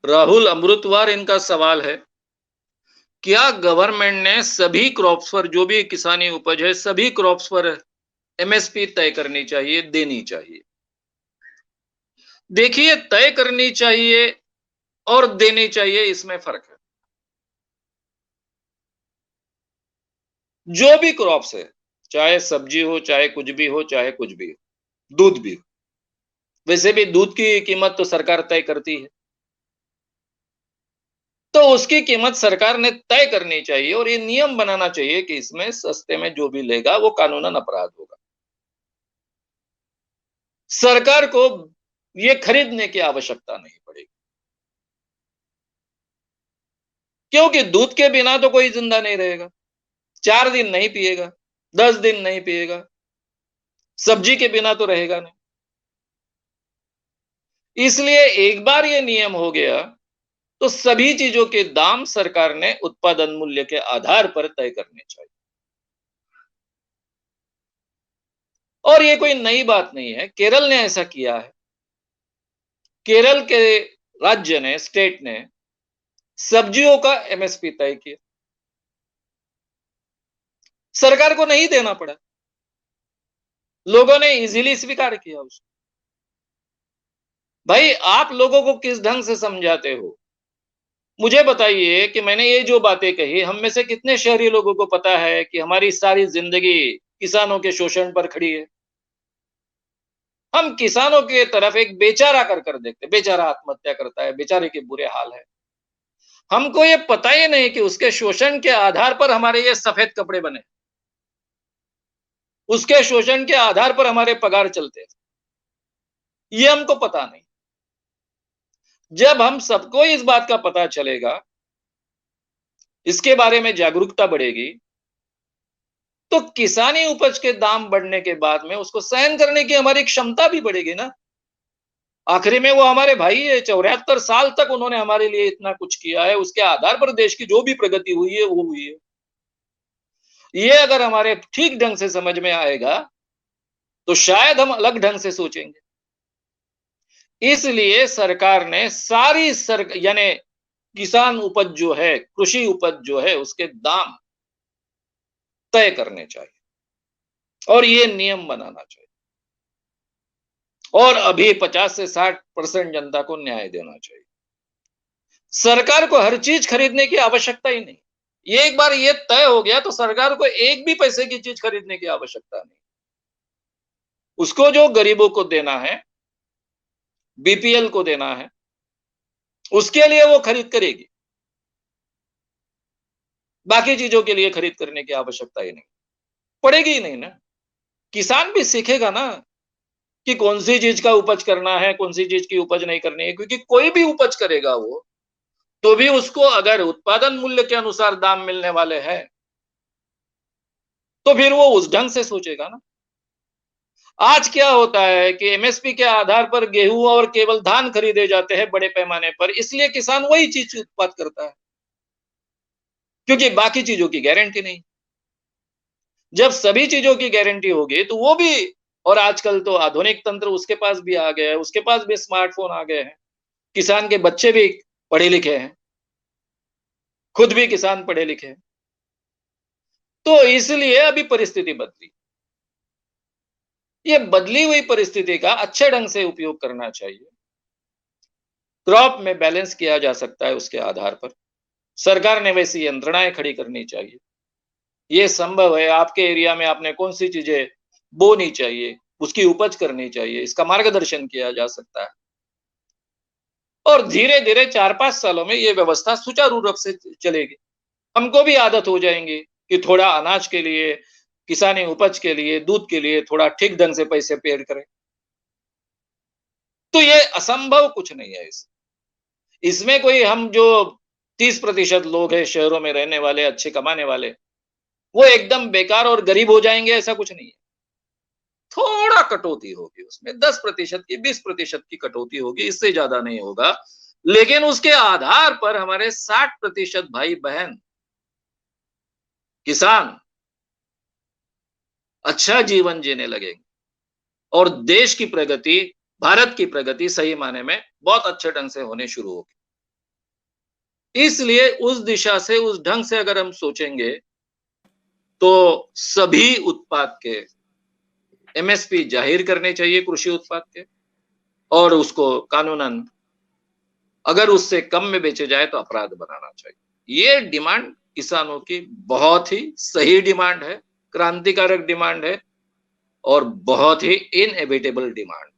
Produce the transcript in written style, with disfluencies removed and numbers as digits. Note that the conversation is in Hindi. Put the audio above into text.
राहुल अमृतवार इनका सवाल है, क्या गवर्नमेंट ने सभी क्रॉप्स पर जो भी किसानी उपज है, सभी क्रॉप्स पर एमएसपी तय करनी चाहिए, देनी चाहिए? देखिए, तय करनी चाहिए और देनी चाहिए इसमें फ़र्क है। जो भी क्रॉप्स है, चाहे सब्ज़ी हो, चाहे कुछ भी हो, चाहे कुछ भी हो, दूध भी हो। वैसे भी दूध की कीमत तो सरकार तय करती है। तो उसकी कीमत सरकार ने तय करनी चाहिए और ये नियम बनाना चाहिए कि इसमें सस्ते में जो भी लेगा वो कानूनन अपराध होगा। सरकार को ये खरीदने की आवश्यकता नहीं पड़ेगी। क्योंकि दूध के बिना तो कोई जिंदा नहीं रहेगा। 4 दिन नहीं पिएगा, 10 दिन नहीं पिएगा, सब्जी के बिना तो रहेगा नहीं। इसलिए एक बार ये नियम हो गया, तो सभी चीजों के दाम सरकार ने उत्पादन मूल्य के आधार पर तय करने चाहिए। और ये कोई नई बात नहीं है, केरल ने ऐसा किया है। केरल के राज्य ने, स्टेट ने सब्जियों का एमएसपी तय किया। सरकार को नहीं देना पड़ा। लोगों ने इजीली स्वीकार किया उसको। भाई आप लोगों को किस ढंग से समझाते हो? मुझे बताइए कि मैंने ये जो बातें कही, हम में से कितने शहरी लोगों को पता है कि हमारी सारी जिंदगी किसानों के शोषण पर खड़ी है? हम किसानों की तरफ एक बेचारा कर देखते, बेचारा आत्महत्या करता है, बेचारे के बुरे हाल है। हमको ये पता ही नहीं कि उसके शोषण के आधार पर हमारे ये सफेद कपड़े बने, उसके शोषण के आधार पर हमारे पगार चलते, ये हमको पता नहीं। जब हम सबको इस बात का पता चलेगा, इसके बारे में जागरूकता बढ़ेगी, तो किसानी उपज के दाम बढ़ने के बाद में उसको सहन करने की हमारी क्षमता भी बढ़ेगी ना। आखिरी में वो हमारे भाई है, 74 साल तक उन्होंने हमारे लिए इतना कुछ किया है, उसके आधार पर देश की जो भी प्रगति हुई है वो हुई है। ये अगर हमारे ठीक ढंग से समझ में आएगा, तो शायद हम अलग ढंग से सोचेंगे। इसलिए सरकार ने सारी यानी किसान उपज जो है, कृषि उपज जो है, उसके दाम तय करने चाहिए और ये नियम बनाना चाहिए। और अभी 50 से 60% जनता को न्याय देना चाहिए। सरकार को हर चीज खरीदने की आवश्यकता ही नहीं। ये एक बार ये तय हो गया तो सरकार को एक भी पैसे की चीज खरीदने की आवश्यकता नहीं। उसको जो गरीबों को देना है, बीपीएल को देना है, उसके लिए वो खरीद करेगी। बाकी चीजों के लिए खरीद करने की आवश्यकता ही नहीं पड़ेगी ही नहीं ना। किसान भी सीखेगा ना कि कौन सी चीज का उपज करना है, कौन सी चीज की उपज नहीं करनी है, क्योंकि कोई भी उपज करेगा वो, तो भी उसको अगर उत्पादन मूल्य के अनुसार दाम मिलने वाले हैं, तो फिर वो उस ढंग से सोचेगा ना। आज क्या होता है कि एमएसपी के आधार पर गेहूं और केवल धान खरीदे जाते हैं बड़े पैमाने पर, इसलिए किसान वही चीज उत्पाद करता है, क्योंकि बाकी चीजों की गारंटी नहीं। जब सभी चीजों की गारंटी होगी तो वो भी, और आजकल तो आधुनिक तंत्र उसके पास भी आ गया है, उसके पास भी स्मार्टफोन आ गए हैं, किसान के बच्चे भी पढ़े लिखे हैं, खुद भी किसान पढ़े लिखे हैं, तो इसलिए अभी परिस्थिति बदली। ये बदली हुई परिस्थिति का अच्छे ढंग से उपयोग करना चाहिए। क्रॉप में बैलेंस किया जा सकता है उसके आधार पर। सरकार ने वैसी यंत्रणाएं खड़ी करनी चाहिए। ये संभव है, आपके एरिया में आपने कौन सी चीजें बोनी चाहिए, उसकी उपज करनी चाहिए, इसका मार्गदर्शन किया जा सकता है। और धीरे धीरे 4-5 सालों में ये व्यवस्था सुचारू रूप से चलेगी। हमको भी आदत हो जाएंगी कि थोड़ा अनाज के लिए, किसानी उपज के लिए, दूध के लिए थोड़ा ठीक ढंग से पैसे पेड करें। तो ये असंभव कुछ नहीं है। इसमें कोई, हम जो 30% लोग हैं शहरों में रहने वाले, अच्छे कमाने वाले, वो एकदम बेकार और गरीब हो जाएंगे, ऐसा कुछ नहीं है। थोड़ा कटौती होगी उसमें, 10% की, 20% की कटौती होगी, इससे ज्यादा नहीं होगा। लेकिन उसके आधार पर हमारे 60% भाई बहन किसान अच्छा जीवन जीने लगेंगे और देश की प्रगति, भारत की प्रगति सही माने में बहुत अच्छे ढंग से होने शुरू होगी। इसलिए उस दिशा से, उस ढंग से अगर हम सोचेंगे, तो सभी उत्पाद के एमएसपी जाहिर करने चाहिए, कृषि उत्पाद के, और उसको कानूनन अगर उससे कम में बेचे जाए तो अपराध बनाना चाहिए। ये डिमांड किसानों की बहुत ही सही डिमांड है, क्रांतिकारक डिमांड है और बहुत ही इनएविटेबल डिमांड।